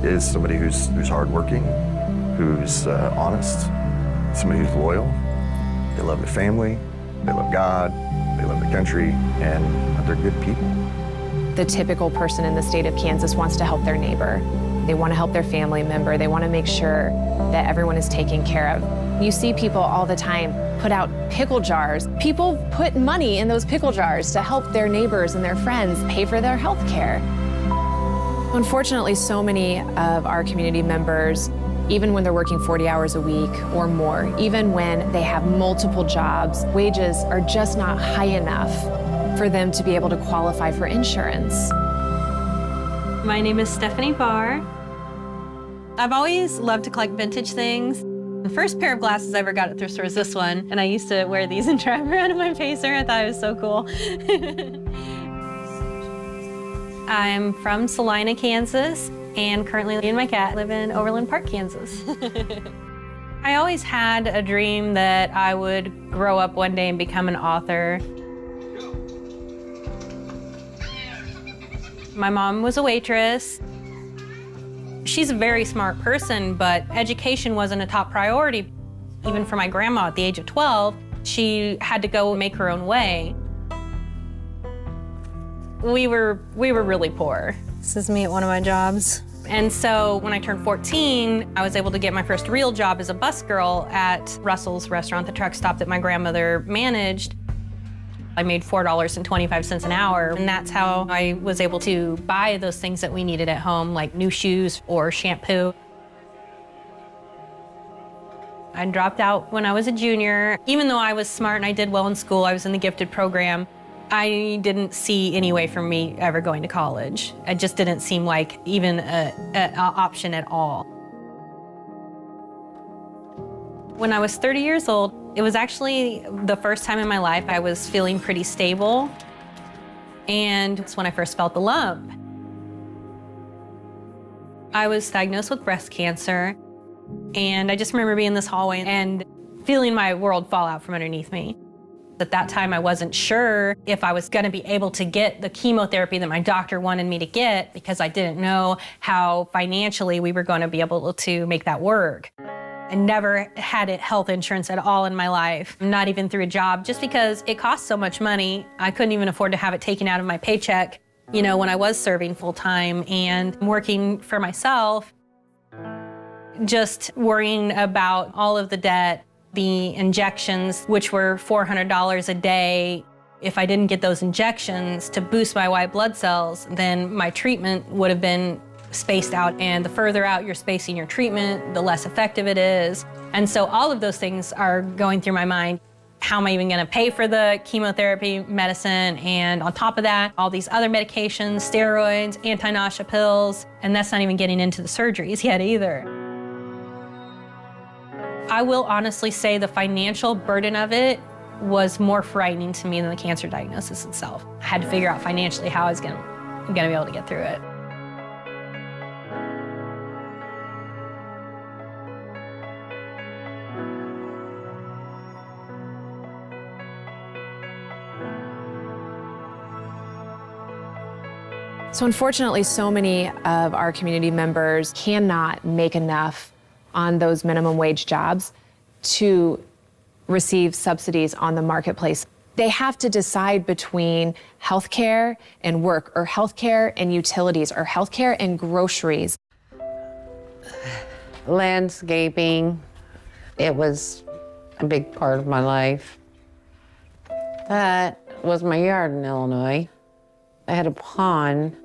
is somebody who's hardworking, who's honest, somebody who's loyal. They love their family, they love God, they love the country, and they're good people. The typical person in the state of Kansas wants to help their neighbor. They want to help their family member. They want to make sure that everyone is taken care of. You see people all the time put out pickle jars. People put money in those pickle jars to help their neighbors and their friends pay for their health care. Unfortunately, so many of our community members, even when they're working 40 hours a week or more, even when they have multiple jobs, wages are just not high enough for them to be able to qualify for insurance. My name is Stephanie Barr. I've always loved to collect vintage things. The first pair of glasses I ever got at thrift store was this one, and I used to wear these and drive around in my pacer. I thought it was so cool. I'm from Salina, Kansas, and currently me and my cat live in Overland Park, Kansas. I always had a dream that I would grow up one day and become an author. My mom was a waitress. She's a very smart person, but education wasn't a top priority. Even for my grandma at the age of 12, she had to go make her own way. We were really poor. This is me at one of my jobs. And so when I turned 14, I was able to get my first real job as a busgirl at Russell's restaurant, the truck stop that my grandmother managed. I made $4.25 an hour, and that's how I was able to buy those things that we needed at home, like new shoes or shampoo. I dropped out when I was a junior. Even though I was smart and I did well in school, I was in the gifted program, I didn't see any way for me ever going to college. It just didn't seem like even an option at all. When I was 30 years old, it was actually the first time in my life I was feeling pretty stable, and it's when I first felt the lump. I was diagnosed with breast cancer, and I just remember being in this hallway and feeling my world fall out from underneath me. At that time, I wasn't sure if I was gonna be able to get the chemotherapy that my doctor wanted me to get, because I didn't know how financially we were gonna be able to make that work. I never had health insurance at all in my life, not even through a job, just because it cost so much money. I couldn't even afford to have it taken out of my paycheck, you know, when I was serving full time and working for myself. Just worrying about all of the debt, the injections, which were $400 a day. If I didn't get those injections to boost my white blood cells, then my treatment would have been spaced out, and the further out you're spacing your treatment, the less effective it is. And so all of those things are going through my mind. How am I even gonna pay for the chemotherapy medicine? And on top of that, all these other medications, steroids, anti-nausea pills, and that's not even getting into the surgeries yet either. I will honestly say the financial burden of it was more frightening to me than the cancer diagnosis itself. I had to figure out financially how I was gonna be able to get through it. So unfortunately, so many of our community members cannot make enough on those minimum wage jobs to receive subsidies on the marketplace. They have to decide between healthcare and work, or healthcare and utilities, or healthcare and groceries. Landscaping, it was a big part of my life. That was my yard in Illinois. I had a pond.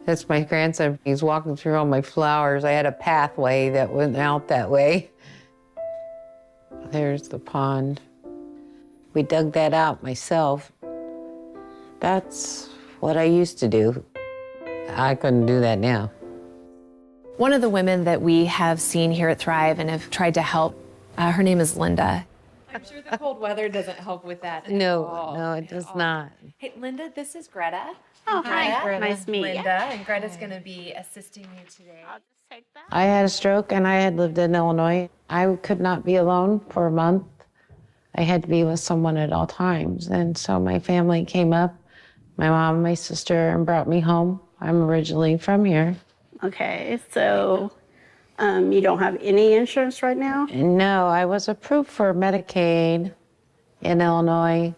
That's my grandson. He's walking through all my flowers. I had a pathway that went out that way. There's the pond. We dug that out myself. That's what I used to do. I couldn't do that now. One of the women that we have seen here at Thrive and have tried to help, her name is Linda. I'm sure the cold weather doesn't help with that at all. No, it does not. Hey, Linda, this is Greta. Oh, Greta. hi, Greta. Nice to meet you. Linda, and Greta's going to be assisting you today. I'll just take that. I had a stroke and I had lived in Illinois. I could not be alone for a month. I had to be with someone at all times. And so my family came up, my mom, my sister, and brought me home. I'm originally from here. Okay, so you don't have any insurance right now? No, I was approved for Medicaid in Illinois,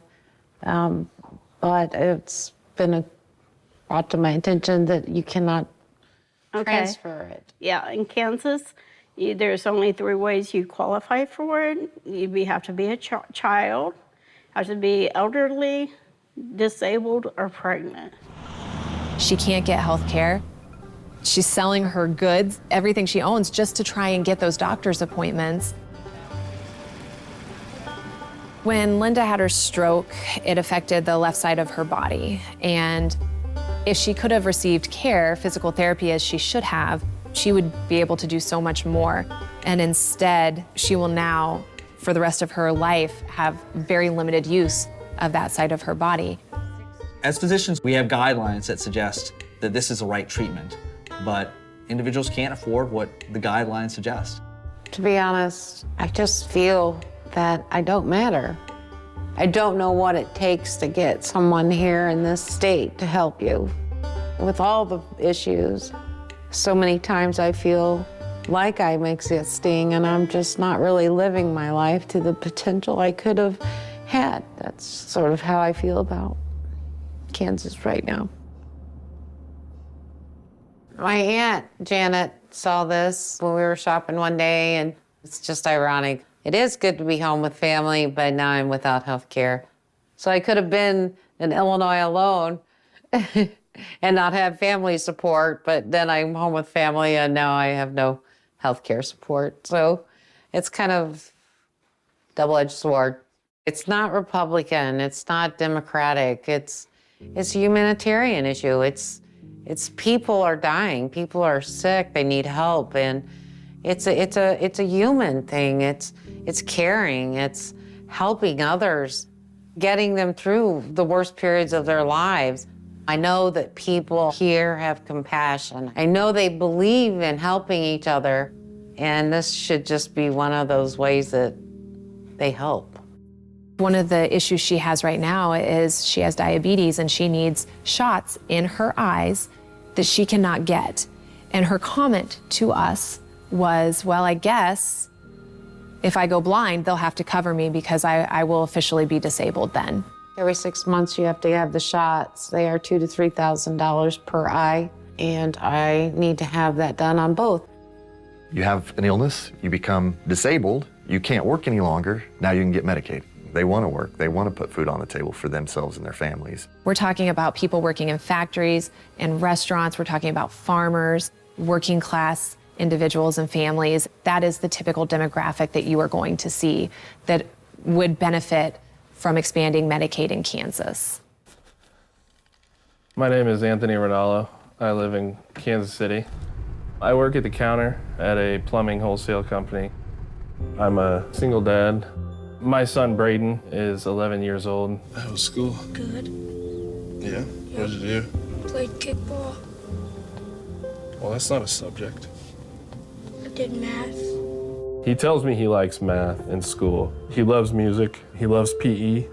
but it's been brought to my attention that you cannot transfer it. Yeah, in Kansas, there's only 3 ways you qualify for it. You have to be a child, have to be elderly, disabled, or pregnant. She can't get health care. She's selling her goods, everything she owns, just to try and get those doctor's appointments. When Linda had her stroke, it affected the left side of her body. And if she could have received care, physical therapy, as she should have, she would be able to do so much more. And instead, she will now, for the rest of her life, have very limited use of that side of her body. As physicians, we have guidelines that suggest that this is the right treatment, but individuals can't afford what the guidelines suggest. To be honest, I just feel that I don't matter. I don't know what it takes to get someone here in this state to help you. With all the issues, so many times I feel like I'm existing and I'm just not really living my life to the potential I could have had. That's sort of how I feel about Kansas right now. My Aunt Janet saw this when we were shopping one day, and it's just ironic. It is good to be home with family, but now I'm without health care. So I could have been in Illinois alone and not have family support, but then I'm home with family and now I have no health care support. So it's kind of double-edged sword. It's not Republican, it's not Democratic, it's a humanitarian issue. It's people are dying, people are sick, they need help, and it's a human thing. It's caring, it's helping others, getting them through the worst periods of their lives. I know that people here have compassion. I know they believe in helping each other, and this should just be one of those ways that they help. One of the issues she has right now is she has diabetes and she needs shots in her eyes that she cannot get. And her comment to us was, well, I guess if I go blind, they'll have to cover me because I will officially be disabled then. Every 6 months you have to have the shots. They are $2,000 to $3,000 per eye, and I need to have that done on both. You have an illness, you become disabled, you can't work any longer, now you can get Medicaid. They want to work, they want to put food on the table for themselves and their families. We're talking about people working in factories and restaurants. We're talking about farmers, working class individuals and families. That is the typical demographic that you are going to see that would benefit from expanding Medicaid in Kansas. My name is Anthony Ronaldo. I live in Kansas City. I work at the counter at a plumbing wholesale company. I'm a single dad. My son Braden is 11 years old. How was school? Good. Yeah? What did you do? Played kickball. Well, that's not a subject. I did math. He tells me he likes math in school. He loves music. He loves PE.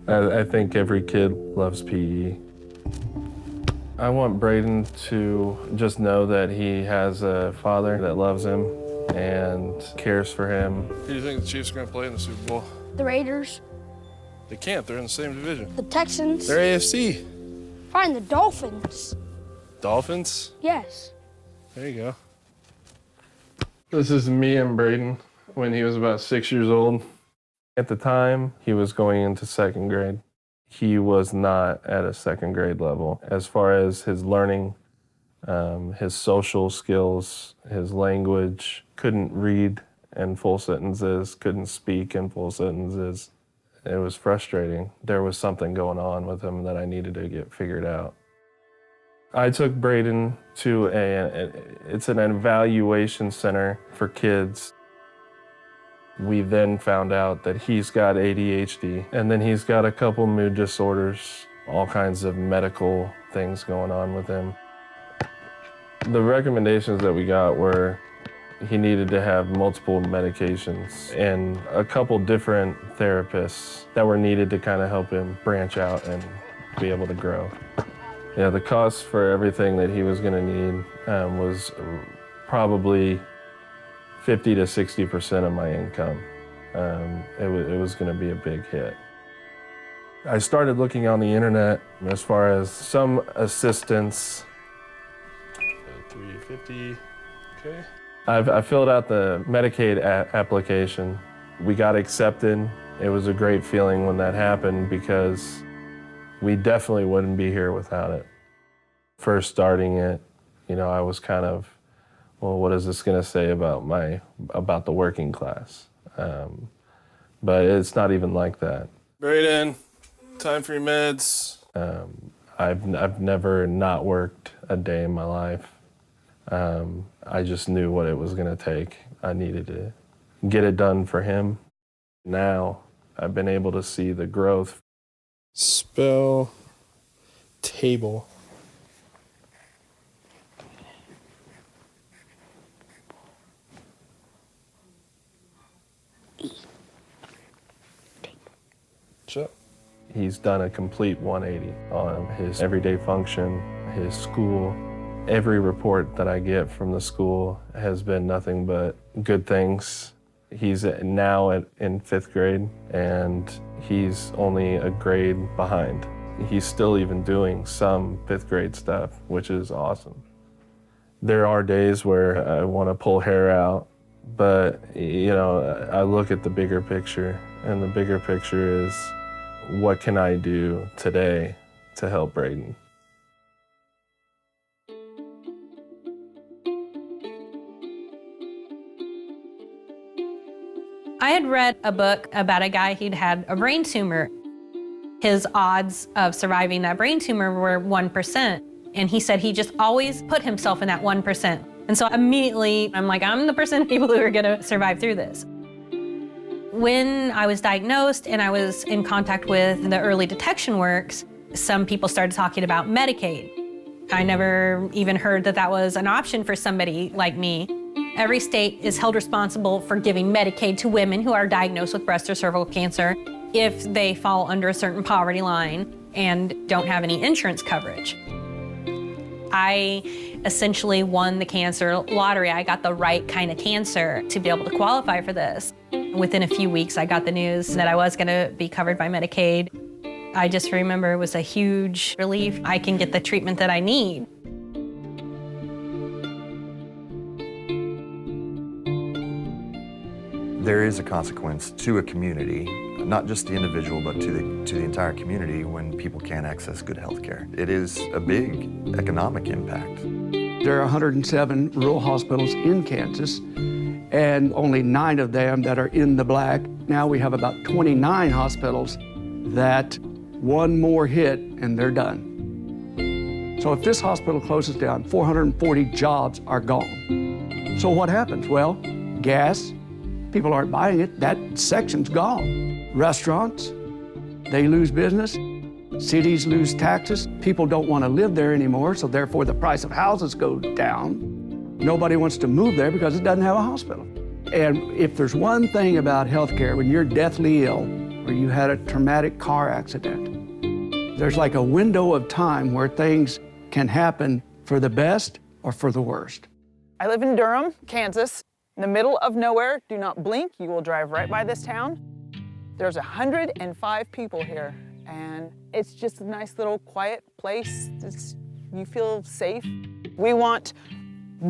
I think every kid loves PE. I want Braden to just know that he has a father that loves him and cares for him. Who do you think the Chiefs are going to play in the Super Bowl? The Raiders. They can't. They're in the same division. The Texans. They're AFC. Fine, the Dolphins. Dolphins? Yes. There you go. This is me and Braden when he was about 6 years old. At the time, he was going into second grade. He was not at a second grade level as far as his learning, his social skills, his language. Couldn't read in full sentences, couldn't speak in full sentences. It was frustrating. There was something going on with him that I needed to get figured out. I took Braden to it's an evaluation center for kids. We then found out that he's got ADHD, and then he's got a couple mood disorders, all kinds of medical things going on with him. The recommendations that we got were he needed to have multiple medications and a couple different therapists that were needed to kind of help him branch out and be able to grow. Yeah, the cost for everything that he was going to need was probably 50 to 60% of my income. It was going to be a big hit. I started looking on the internet as far as some assistance. 350, okay. I filled out the Medicaid application. We got accepted. It was a great feeling when that happened because we definitely wouldn't be here without it. First starting it, I was kind of, well, what is this going to say about the working class? But it's not even like that. Braden, time for your meds. I've never not worked a day in my life. I just knew what it was going to take. I needed to get it done for him. Now I've been able to see the growth. Spell table. Shut. He's done a complete 180 on his everyday function, his school. Every report that I get from the school has been nothing but good things. He's now in 5th grade, and he's only a grade behind. He's still even doing some 5th grade stuff, which is awesome. There are days where I want to pull hair out, but I look at the bigger picture, and the bigger picture is, what can I do today to help Braden? I had read a book about a guy who'd had a brain tumor. His odds of surviving that brain tumor were 1%. And he said he just always put himself in that 1%. And so immediately I'm like, I'm the percent of people who are gonna survive through this. When I was diagnosed and I was in contact with the early detection works, some people started talking about Medicaid. I never even heard that that was an option for somebody like me. Every state is held responsible for giving Medicaid to women who are diagnosed with breast or cervical cancer if they fall under a certain poverty line and don't have any insurance coverage. I essentially won the cancer lottery. I got the right kind of cancer to be able to qualify for this. Within a few weeks, I got the news that I was going to be covered by Medicaid. I just remember it was a huge relief. I can get the treatment that I need. There is a consequence to a community, not just the individual, but to the entire community when people can't access good health care. It is a big economic impact. There are 107 rural hospitals in Kansas, and only 9 of them that are in the black. Now we have about 29 hospitals that one more hit and they're done. So if this hospital closes down, 440 jobs are gone. So what happens? Well, gas, people aren't buying it, that section's gone. Restaurants, they lose business. Cities lose taxes. People don't want to live there anymore, so therefore the price of houses goes down. Nobody wants to move there because it doesn't have a hospital. And if there's one thing about healthcare, when you're deathly ill or you had a traumatic car accident, there's like a window of time where things can happen for the best or for the worst. I live in Durham, Kansas, in the middle of nowhere. Do not blink, you will drive right by this town. There's 105 people here, and it's just a nice little quiet place. You feel safe. We want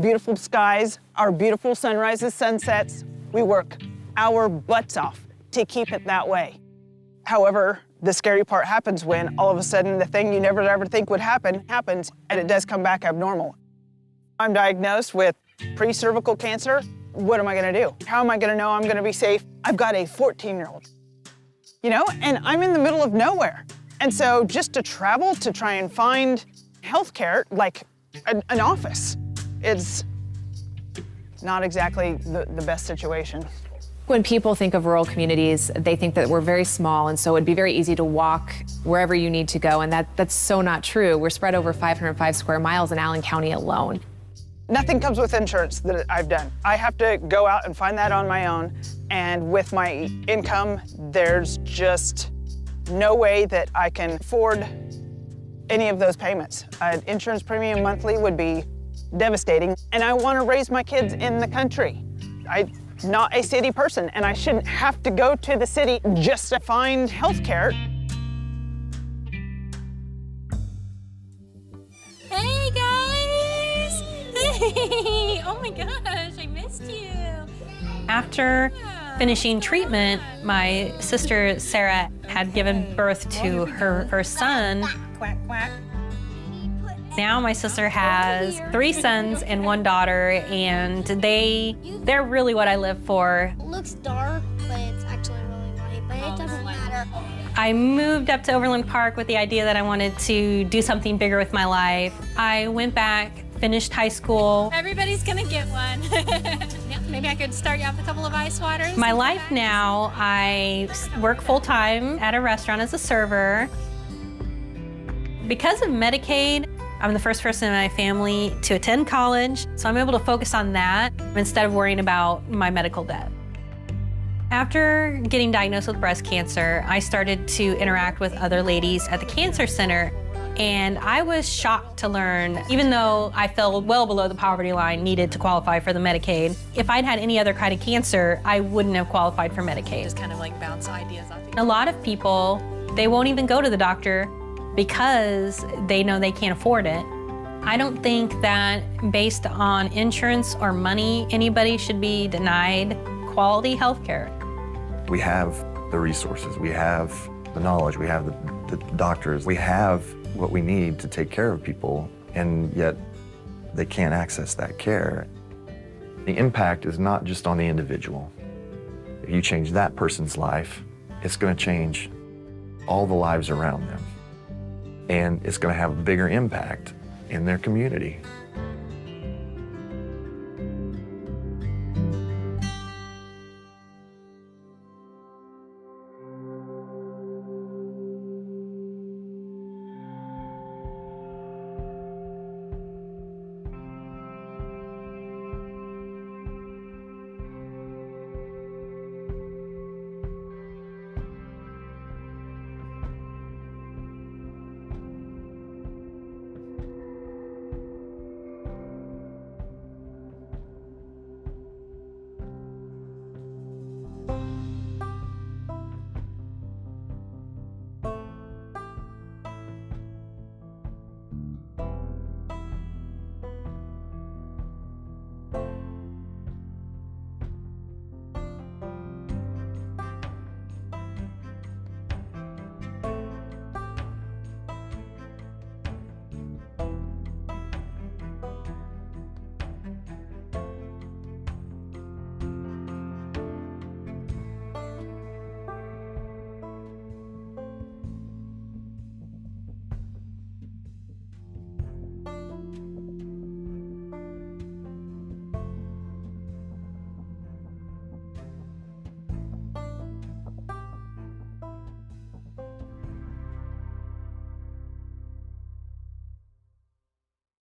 beautiful skies, our beautiful sunrises, sunsets. We work our butts off to keep it that way. However, the scary part happens when all of a sudden the thing you never ever think would happen happens, and it does come back abnormal. I'm diagnosed with pre-cervical cancer. What am I gonna do? How am I gonna know I'm gonna be safe? I've got a 14-year-old, and I'm in the middle of nowhere. And so just to travel to try and find healthcare, like an office, it's not exactly the best situation. When people think of rural communities, they think that we're very small, and so it'd be very easy to walk wherever you need to go, and that's so not true. We're spread over 505 square miles in Allen County alone. Nothing comes with insurance that I've done. I have to go out and find that on my own, and with my income, there's just no way that I can afford any of those payments. An insurance premium monthly would be devastating, and I want to raise my kids in the country. I'm not a city person, and I shouldn't have to go to the city just to find health care. Hey guys! Hey! Oh my gosh, I missed you. After finishing treatment, my sister Sarah had given birth to her first son. Quack, quack. Now my sister has 3 sons and 1 daughter, and they're really what I live for. It looks dark, but it's actually really light, but it doesn't matter. I moved up to Overland Park with the idea that I wanted to do something bigger with my life. I went back, finished high school. Everybody's gonna get one. Yeah, maybe I could start you off with a couple of ice waters. My life now, I work full-time at a restaurant as a server. Because of Medicaid, I'm the first person in my family to attend college, so I'm able to focus on that instead of worrying about my medical debt. After getting diagnosed with breast cancer, I started to interact with other ladies at the cancer center, and I was shocked to learn, even though I fell well below the poverty line needed to qualify for the Medicaid, if I'd had any other kind of cancer, I wouldn't have qualified for Medicaid. Just kind of like bounce ideas off you. A lot of people, they won't even go to the doctor because they know they can't afford it. I don't think that based on insurance or money, anybody should be denied quality health care. We have the resources, we have the knowledge, we have the doctors, we have what we need to take care of people, and yet they can't access that care. The impact is not just on the individual. If you change that person's life, it's going to change all the lives around them. And it's going to have a bigger impact in their community.